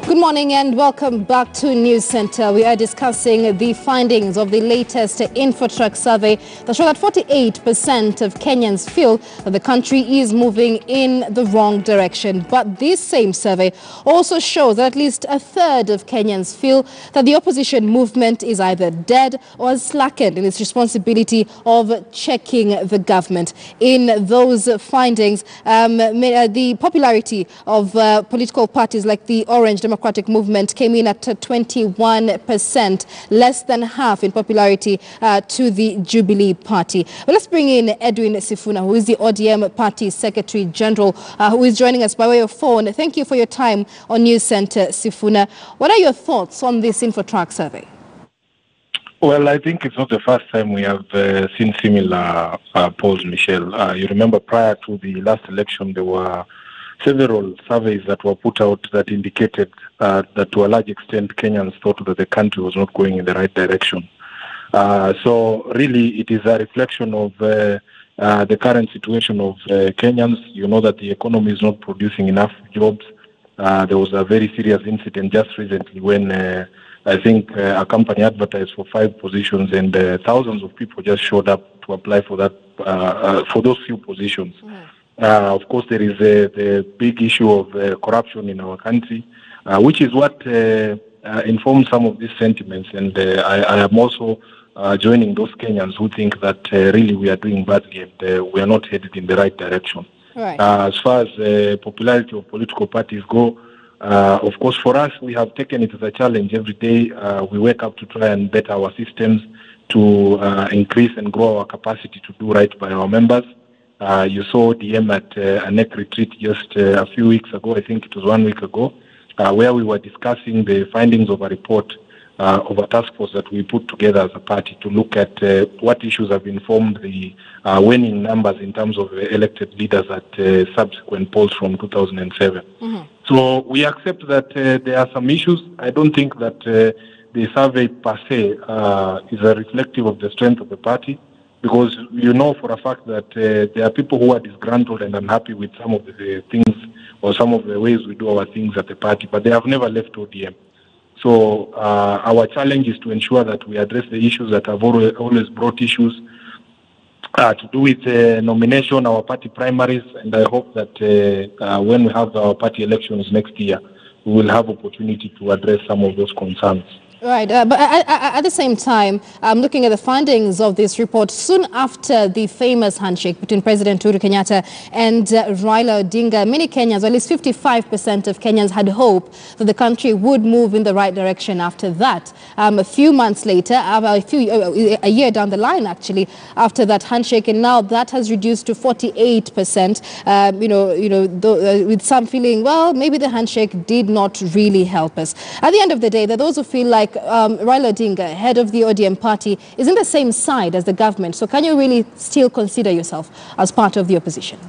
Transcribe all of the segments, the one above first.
Good morning and welcome back to News Center. We are discussing the findings of the latest InfoTrack survey that show that 48% of Kenyans feel that the country is moving in the wrong direction. But this same survey also shows that at least a third of Kenyans feel that the opposition movement is either dead or has slackened in its responsibility of checking the government. In those findings, the popularity of political parties like the Orange Democratic Movement came in at 21%, less than half in popularity to the Jubilee Party. But let's bring in Edwin Sifuna, who is the ODM Party Secretary General, who is joining us by way of phone. Thank you for your time on News Center, Sifuna. What are your thoughts on this InfoTrack survey? Well, I think it's not the first time we have seen similar polls, Michelle. You remember prior to the last election, there were several surveys that were put out that indicated that to a large extent Kenyans thought that the country was not going in the right direction. So really it is a reflection of the current situation of Kenyans. You know that the economy is not producing enough jobs. There was a very serious incident just recently when I think a company advertised for 5 positions and thousands of people just showed up to apply for that for those few positions. Of course, there is the big issue of corruption in our country, which is what informs some of these sentiments. And I am also joining those Kenyans who think that really we are doing badly and we are not headed in the right direction. Right. As far as the popularity of political parties go, of course, for us, we have taken it as a challenge every day. We wake up to try and better our systems, to increase and grow our capacity to do right by our members. You saw DM at a NEC retreat just a few weeks ago, I think it was 1 week ago, where we were discussing the findings of a report of a task force that we put together as a party to look at what issues have informed the winning numbers in terms of elected leaders at subsequent polls from 2007. So we accept that there are some issues. I don't think that the survey per se is a reflective of the strength of the party, because you know for a fact that there are people who are disgruntled and unhappy with some of the things or some of the ways we do our things at the party, but they have never left ODM. So our challenge is to ensure that we address the issues that have always brought issues to do with nomination, our party primaries, and I hope that when we have our party elections next year, we will have opportunity to address some of those concerns. Right, but at the same time, looking at the findings of this report, soon after the famous handshake between President Uhuru Kenyatta and Raila Odinga, many Kenyans, or at least 55% of Kenyans, had hope that the country would move in the right direction after that. A few months later, a year down the line actually, after that handshake, and now that has reduced to 48%, with some feeling, well, maybe the handshake did not really help us. At the end of the day, there are those who feel like Raila Odinga, head of the ODM party, is in the same side as the government. So can you really still consider yourself as part of the opposition?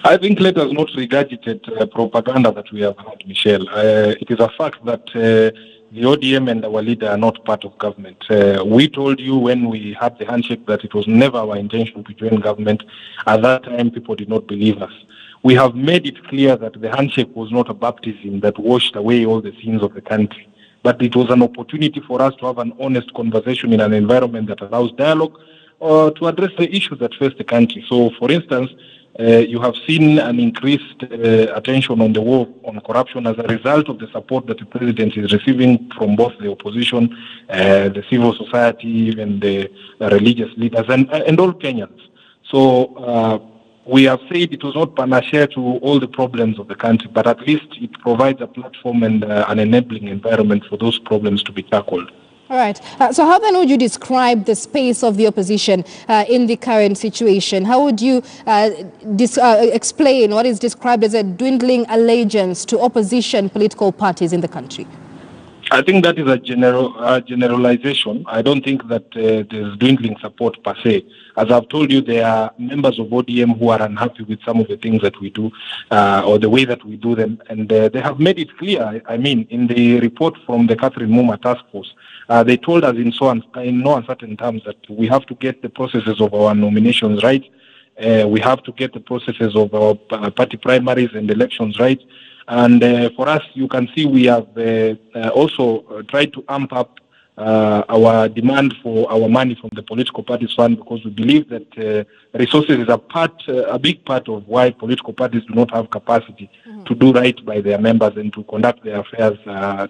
I think let us not regurgitate propaganda that we have had, Michelle. It is a fact that the ODM and our leader are not part of government. We told you when we had the handshake that it was never our intention to join government. At that time, people did not believe us. We have made it clear that the handshake was not a baptism that washed away all the sins of the country, but it was an opportunity for us to have an honest conversation in an environment that allows dialogue to address the issues that face the country. So, for instance, you have seen an increased attention on the war on corruption as a result of the support that the president is receiving from both the opposition, the civil society, even the religious leaders, and all Kenyans. So we have said it was not panacea to all the problems of the country, but at least it provides a platform and an enabling environment for those problems to be tackled. All right. So how then would you describe the space of the opposition in the current situation? How would you explain what is described as a dwindling allegiance to opposition political parties in the country? I think that is a generalization. I don't think that there's dwindling support per se. As I've told you, there are members of ODM who are unhappy with some of the things that we do or the way that we do them. And they have made it clear, I mean, in the report from the Catherine Muma task force, they told us in no uncertain terms that we have to get the processes of our nominations right. We have to get the processes of our party primaries and elections right. And for us, you can see we have also tried to amp up our demand for our money from the political parties fund, because we believe that resources is a big part of why political parties do not have capacity to do right by their members and to conduct their affairs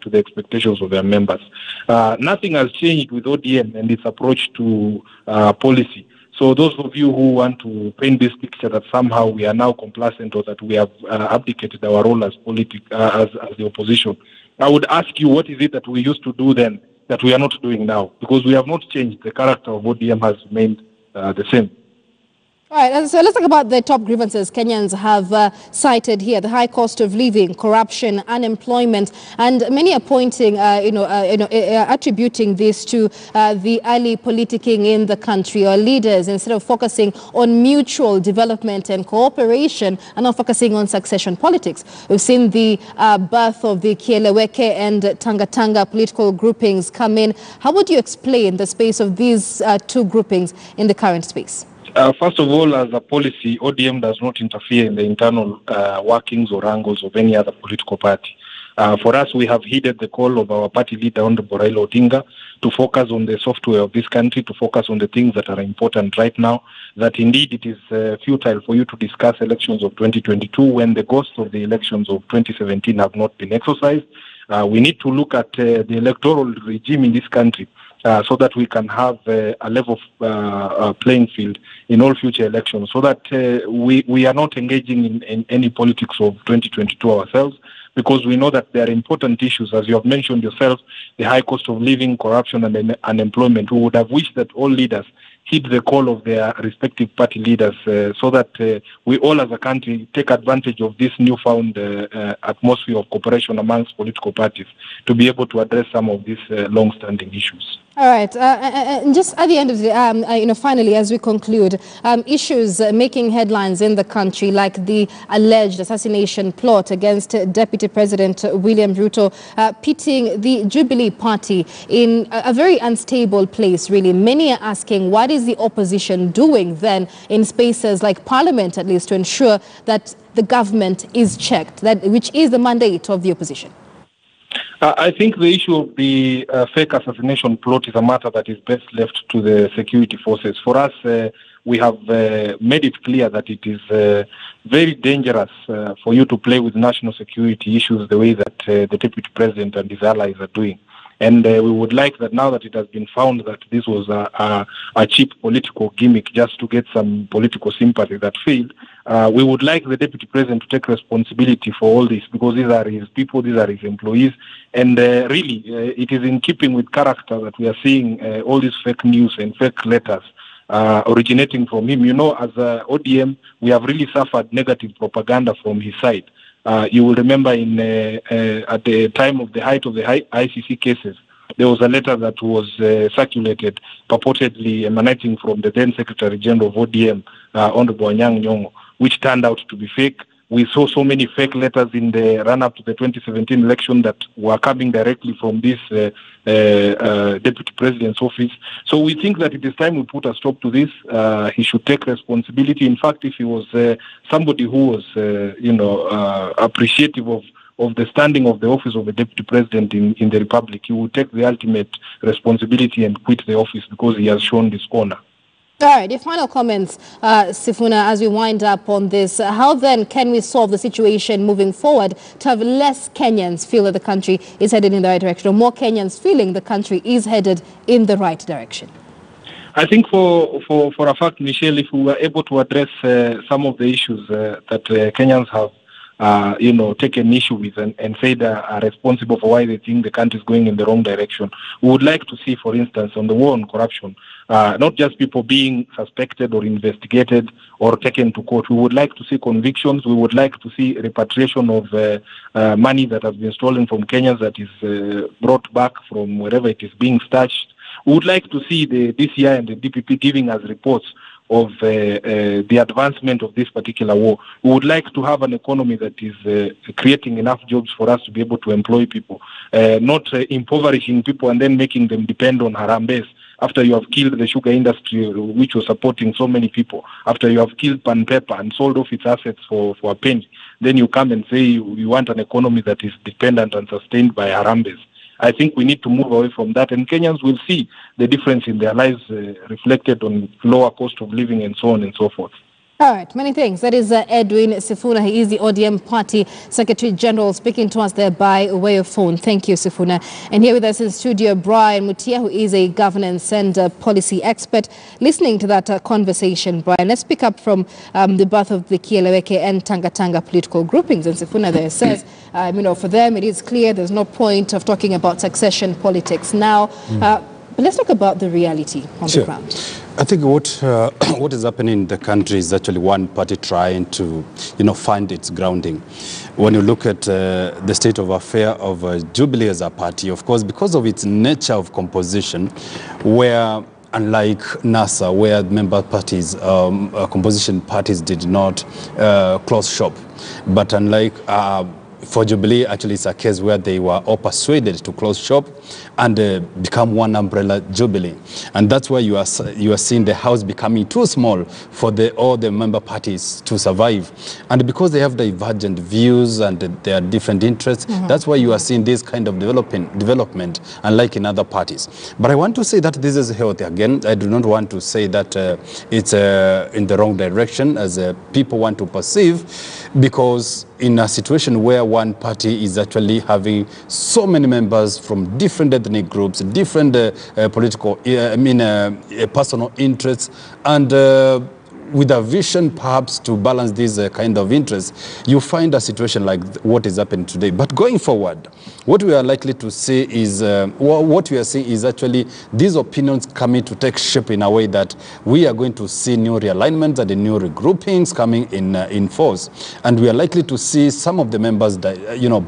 to the expectations of their members. Nothing has changed with ODM and its approach to policy. So those of you who want to paint this picture that somehow we are now complacent or that we have abdicated our role as the opposition, I would ask you, what is it that we used to do then that we are not doing now? Because we have not changed. The character of ODM has remained the same. All right, so let's talk about the top grievances Kenyans have cited here: the high cost of living, corruption, unemployment, and many are pointing, attributing this to the early politicking in the country, or leaders, instead of focusing on mutual development and cooperation, are now focusing on succession politics. We've seen the birth of the Kieleweke and Tanga political groupings come in. How would you explain the space of these two groupings in the current space? First of all, as a policy, ODM does not interfere in the internal workings or angles of any other political party. For us, we have heeded the call of our party leader, Honorable Raila Odinga, to focus on the software of this country, to focus on the things that are important right now, that indeed it is futile for you to discuss elections of 2022 when the ghosts of the elections of 2017 have not been exercised. We need to look at the electoral regime in this country so that we can have a level playing field in all future elections, so that we are not engaging in any politics of 2022 ourselves, because we know that there are important issues, as you have mentioned yourself, the high cost of living, corruption, and unemployment. We would have wished that all leaders heed the call of their respective party leaders so that we all as a country take advantage of this newfound atmosphere of cooperation amongst political parties to be able to address some of these long-standing issues. All right. And just at the end of the, finally, as we conclude, issues making headlines in the country, like the alleged assassination plot against Deputy President William Ruto, pitting the Jubilee Party in a very unstable place, really. Many are asking, what is the opposition doing then in spaces like Parliament, at least, to ensure that the government is checked, which is the mandate of the opposition? I think the issue of the fake assassination plot is a matter that is best left to the security forces. For us, we have made it clear that it is very dangerous for you to play with national security issues the way that the Deputy President and his allies are doing. And we would like that, now that it has been found that this was a cheap political gimmick just to get some political sympathy that failed, we would like the Deputy President to take responsibility for all this, because these are his people, these are his employees, and really it is in keeping with character that we are seeing all these fake news and fake letters originating from him. You know, as ODM, we have really suffered negative propaganda from his side. You will remember at the time of the height of the ICC cases, there was a letter that was circulated, purportedly emanating from the then Secretary General of ODM, Honorable Anyang' Nyong'o, which turned out to be fake. We saw so many fake letters in the run-up to the 2017 election that were coming directly from this Deputy President's office. So we think that it is time we put a stop to this. He should take responsibility. In fact, if he was somebody who was, appreciative of the standing of the office of the Deputy President in the Republic, he would take the ultimate responsibility and quit the office, because he has shown this honor. All right, your final comments, Sifuna, as we wind up on this. How then can we solve the situation moving forward to have less Kenyans feel that the country is headed in the right direction, or more Kenyans feeling the country is headed in the right direction? I think for a fact, Michelle, if we were able to address some of the issues that Kenyans have taken issue with and say they are responsible for why they think the country is going in the wrong direction. We would like to see, for instance, on the war on corruption, not just people being suspected or investigated or taken to court. We would like to see convictions. We would like to see repatriation of money that has been stolen from Kenyans, that is brought back from wherever it is being stashed. We would like to see the DCI and the DPP giving us reports of the advancement of this particular war. We would like to have an economy that is creating enough jobs for us to be able to employ people, not impoverishing people and then making them depend on harambes after you have killed the sugar industry, which was supporting so many people, after you have killed Pan Pepper and sold off its assets for a penny. then you come and say you want an economy that is dependent and sustained by Harambes. I think we need to move away from that, and Kenyans will see the difference in their lives reflected on lower cost of living and so on and so forth. All right, many thanks. That is Edwin Sifuna. He is the ODM Party Secretary General, speaking to us there by way of phone. Thank you, Sifuna. And here with us in studio, Brian Mutia, who is a governance and policy expert. Listening to that conversation, Brian, let's pick up from the birth of the Kieleweke and Tanga political groupings. And Sifuna there says, for them it is clear there's no point of talking about succession politics now. But let's talk about the reality on the ground. I think what is happening in the country is actually one party trying to, find its grounding. When you look at the state of affair of Jubilee as a party, of course, because of its nature of composition, where unlike NASA, where member parties, composition parties did not close shop, but unlike for Jubilee, actually, it's a case where they were all persuaded to close shop and become one umbrella Jubilee. And that's why you are seeing the house becoming too small for all the member parties to survive. And because they have divergent views and their different interests, that's why you are seeing this kind of development, unlike in other parties. But I want to say that this is healthy. Again, I do not want to say that it's in the wrong direction, as people want to perceive, because in a situation where one party is actually having so many members from different ethnic groups, different political, personal interests, and with a vision perhaps to balance these kind of interests, you find a situation like what is happening today. But going forward, what we are likely to see is, what we are seeing is actually these opinions coming to take shape in a way that we are going to see new realignments and new regroupings coming in force. And we are likely to see some of the members that,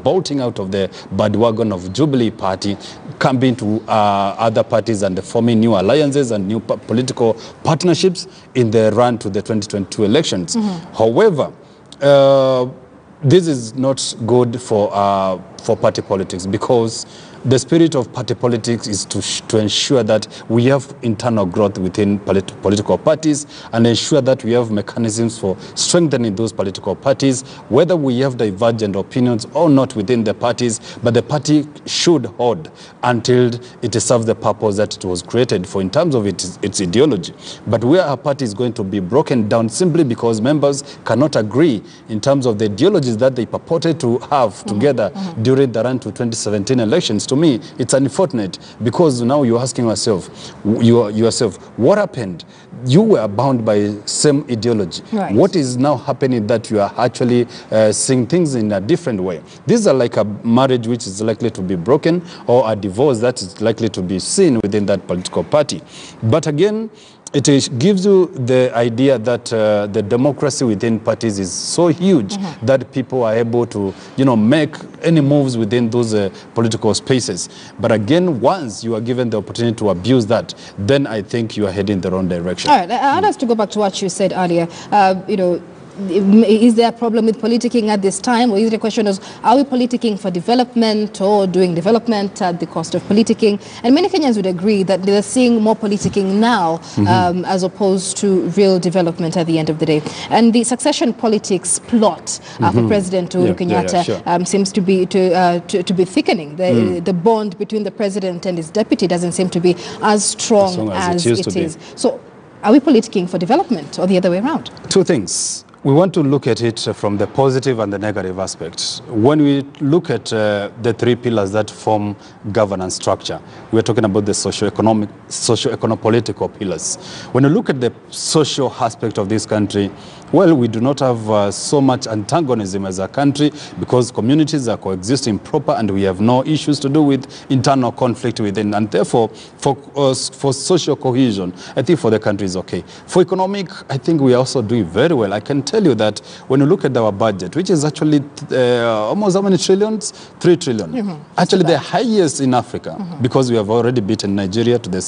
bolting out of the bandwagon of Jubilee Party, coming to other parties and forming new alliances and new political partnerships in the run to the 2022 elections. However, this is not good for party politics, because the spirit of party politics is to ensure that we have internal growth within political parties and ensure that we have mechanisms for strengthening those political parties, whether we have divergent opinions or not within the parties, but the party should hold until it serves the purpose that it was created for in terms of its ideology. But where a party is going to be broken down simply because members cannot agree in terms of the ideologies that they purported to have together during the run to 2017 elections, to me, it's unfortunate, because now you're asking yourself, what happened? You were bound by same ideology. Right. What is now happening that you are actually seeing things in a different way? These are like a marriage which is likely to be broken, or a divorce that is likely to be seen within that political party. But again, it gives you the idea that the democracy within parties is so huge that people are able to, make any moves within those political spaces. But again, once you are given the opportunity to abuse that, then I think you are heading the wrong direction. All right, I want us to go back to what you said earlier. Is there a problem with politicking at this time, or is it a question of, are we politicking for development or doing development at the cost of politicking? And many Kenyans would agree that they're seeing more politicking now as opposed to real development at the end of the day. And the succession politics plot for President Uhuru Kenyatta seems to be thickening. The bond between the president and his deputy doesn't seem to be as strong as it is. So are we politicking for development, or the other way around? Two things. We want to look at it from the positive and the negative aspects. When we look at the three pillars that form governance structure, we're talking about the socio-economic-political pillars. When you look at the social aspect of this country, well, we do not have so much antagonism as a country, because communities are coexisting proper and we have no issues to do with internal conflict within. And therefore, for social cohesion, I think for the country is okay. For economic, I think we are also doing very well. I can tell you that when you look at our budget, which is actually almost how many trillions? 3 trillion. Actually the highest in Africa, because we have already beaten Nigeria to the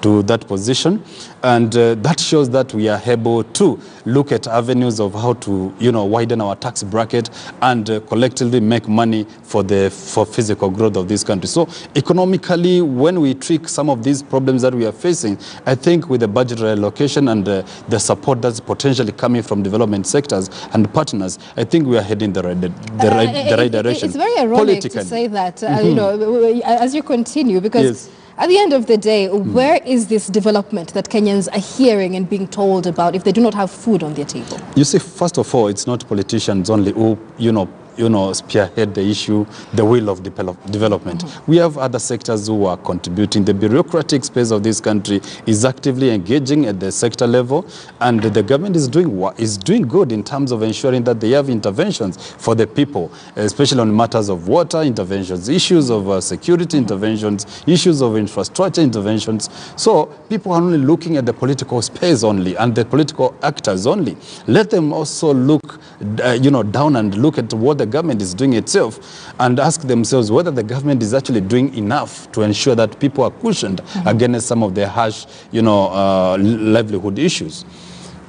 to that position. And that shows that we are able to look at avenues of how to, widen our tax bracket and collectively make money for physical growth of this country. So economically, when we tweak some of these problems that we are facing, I think with the budget reallocation and the support that's potentially coming from development development sectors and partners, I think we are heading the right direction. It's very ironic to say that, you know, as you continue, because at the end of the day, where is this development that Kenyans are hearing and being told about if they do not have food on their table? You see, first of all, it's not politicians only who, you know, spearhead the issue, the will of development. We have other sectors who are contributing. The bureaucratic space of this country is actively engaging at the sector level, and the government is doing good in terms of ensuring that they have interventions for the people, especially on matters of water interventions, issues of security interventions, issues of infrastructure interventions. So people are only looking at the political space only and the political actors only. Let them also look, you know, down and look at what the government is doing itself and ask themselves whether the government is actually doing enough to ensure that people are cushioned against some of the harsh, you know, livelihood issues.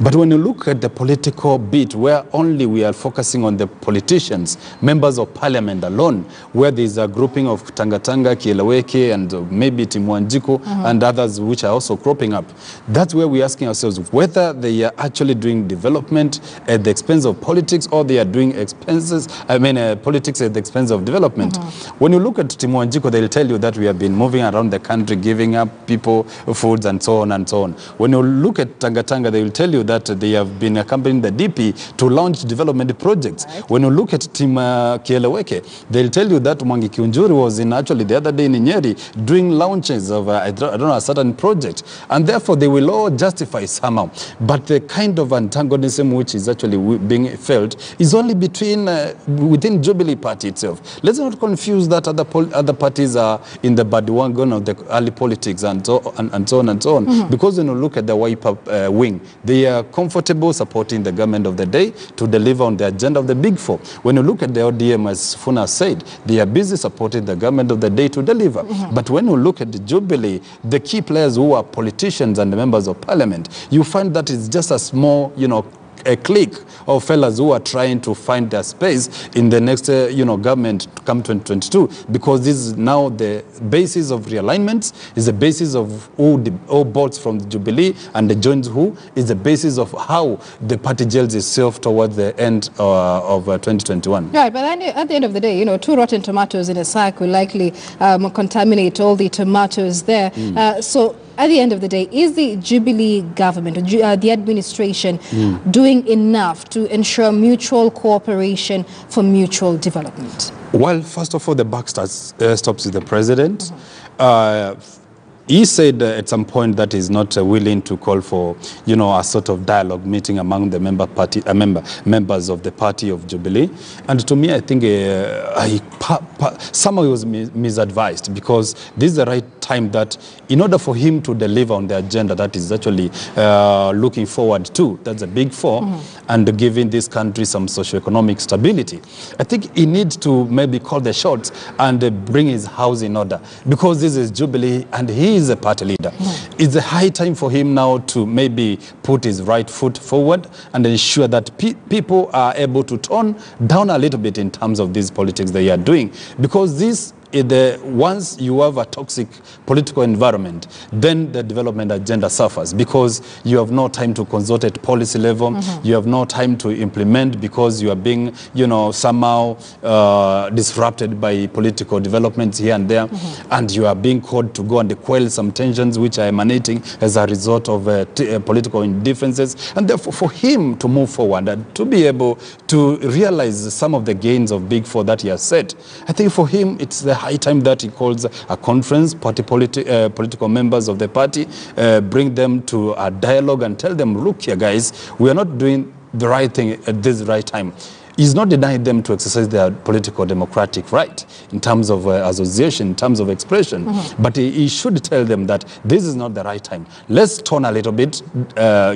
But when you look at the political bit, where only we are focusing on the politicians, members of parliament alone, where there is a grouping of Tangatanga, Kieleweke, and maybe Timwanjiko, and others which are also cropping up, that's where we're asking ourselves whether they are actually doing development at the expense of politics, or they are doing politics at the expense of development. When you look at Timwanjiko, they'll tell you that we have been moving around the country, giving up people foods and so on and so on. When you look at Tangatanga, they will tell you that they have been accompanying the DP to launch development projects. Right. When you look at Team Kieleweke, they'll tell you that Mwangi Kiunjuri was actually the other day in Nyeri doing launches of I don't know, a certain project, and therefore they will all justify somehow. But the kind of antagonism which is actually being felt is only between within Jubilee Party itself. Let's not confuse that other parties are in the bandwagon of the early politics and so on and so on. Because when you look at the Wiper wing, they are comfortable supporting the government of the day to deliver on the agenda of the Big Four. When you look at the ODM, as Funa said, they are busy supporting the government of the day to deliver. But when you look at the Jubilee, the key players who are politicians and the members of parliament, you find that it's just a small, you know, a clique of fellas who are trying to find their space in the next, you know, government come 2022, because this is now the basis of realignments, is the basis of who bolts from the Jubilee and the joins who, is the basis of how the party gels itself towards the end of 2021. Right, but then at the end of the day, you know, 2 rotten tomatoes in a sack will likely contaminate all the tomatoes there. So at the end of the day, is the Jubilee government, or the administration, doing enough to ensure mutual cooperation for mutual development? Well, first of all, the buck stops with the president. He said at some point that he's not willing to call for, you know, a sort of dialogue meeting among the members of the party of Jubilee. And to me, I think somehow he was misadvised, because this is the right time that in order for him to deliver on the agenda that is actually looking forward to, that's a Big Four, and giving this country some socioeconomic stability, I think he needs to maybe call the shots and bring his house in order, because this is Jubilee and he is a party leader. It's a high time for him now to maybe put his right foot forward and ensure that people are able to tone down a little bit in terms of these politics they are doing, because this once you have a toxic political environment, then the development agenda suffers, because you have no time to consult at policy level, you have no time to implement, because you are being, you know, somehow disrupted by political developments here and there, and you are being called to go and quell some tensions which are emanating as a result of political indifferences. And therefore, for him to move forward and to be able to realize some of the gains of Big Four that he has set, I think for him it's the high time that he calls a conference, political members of the party, bring them to a dialogue and tell them, look here guys, we are not doing the right thing at this right time. He's not denying them to exercise their political democratic right in terms of association, in terms of expression, but he should tell them that this is not the right time. Let's tone a little bit,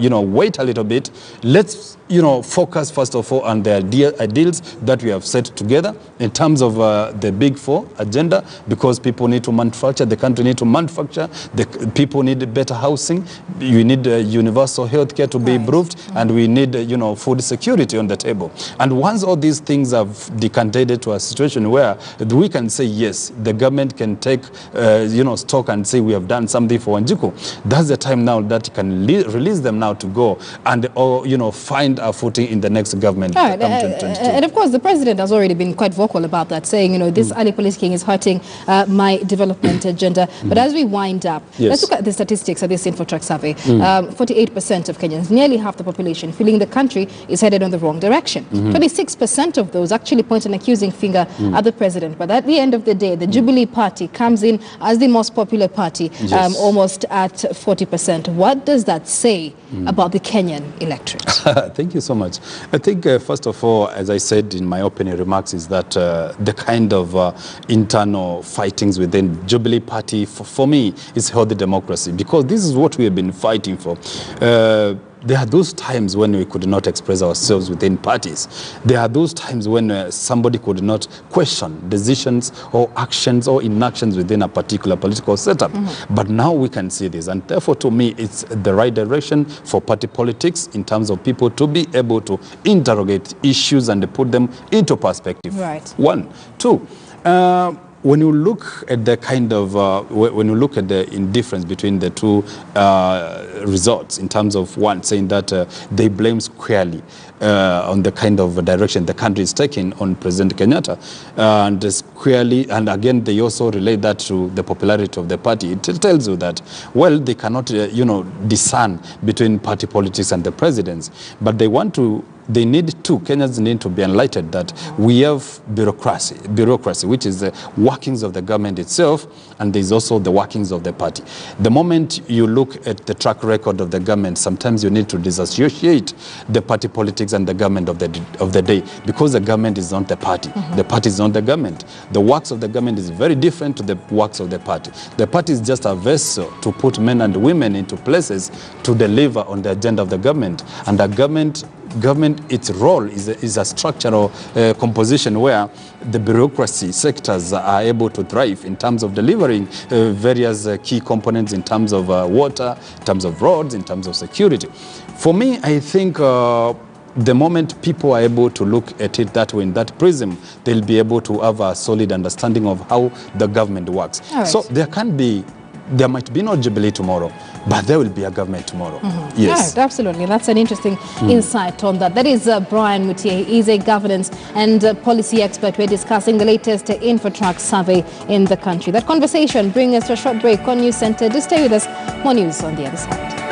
you know, wait a little bit. Let's, you know, focus first of all on the ideals that we have set together in terms of the Big Four agenda, because people need to manufacture, the country need to manufacture, the people need better housing, you need universal health care to be improved, and we need, you know, food security on the table. And once all these things have decanted to a situation where we can say, yes, the government can take, you know, stock and say we have done something for Wanjiku, that's the time now that you can release them now to go and, you know, find find our footing in the next government. All right. And of course, the president has already been quite vocal about that, saying, you know, this early politicking is hurting my development agenda. But as we wind up, let's look at the statistics of this InfoTrack survey. 48% of Kenyans, nearly half the population, feeling the country is headed in the wrong direction. 26% of those actually point an accusing finger at the president. But at the end of the day, the Jubilee Party comes in as the most popular party, almost at 40%. What does that say about the Kenyan electorate? Thank you so much. I think, first of all, as I said in my opening remarks, is that the kind of internal fightings within Jubilee Party, for me, is healthy democracy, because this is what we have been fighting for. There are those times when we could not express ourselves within parties. There are those times when somebody could not question decisions or actions or inactions within a particular political setup. But now we can see this, and therefore to me it's the right direction for party politics in terms of people to be able to interrogate issues and put them into perspective. Right. One. Two, when you look at the kind of, when you look at the indifference between the two results, in terms of one saying that they blame squarely on the kind of direction the country is taking on President Kenyatta, and squarely, and again they also relate that to the popularity of the party. It tells you that, well, they cannot, you know, discern between party politics and the presidents, but they want to. Kenyans need to be enlightened that we have bureaucracy, which is the workings of the government itself, and there's also the workings of the party. The moment you look at the track record of the government, sometimes you need to disassociate the party politics and the government of the day, because the government is not the party. The party is not the government. The works of the government is very different to the works of the party. The party is just a vessel to put men and women into places to deliver on the agenda of the government, and the government, its role is a structural composition where the bureaucracy sectors are able to thrive in terms of delivering various key components in terms of water, in terms of roads, in terms of security. For me, I think the moment people are able to look at it that way, in that prism, they'll be able to have a solid understanding of how the government works. Right. So there might be no Jubilee tomorrow, but there will be a government tomorrow. Yes. Right, absolutely. That's an interesting insight on that. That is Brian Mutie. He's a governance and policy expert. We're discussing the latest InfoTrack survey in the country. That conversation brings us to a short break on News Center. Do stay with us. More news on the other side.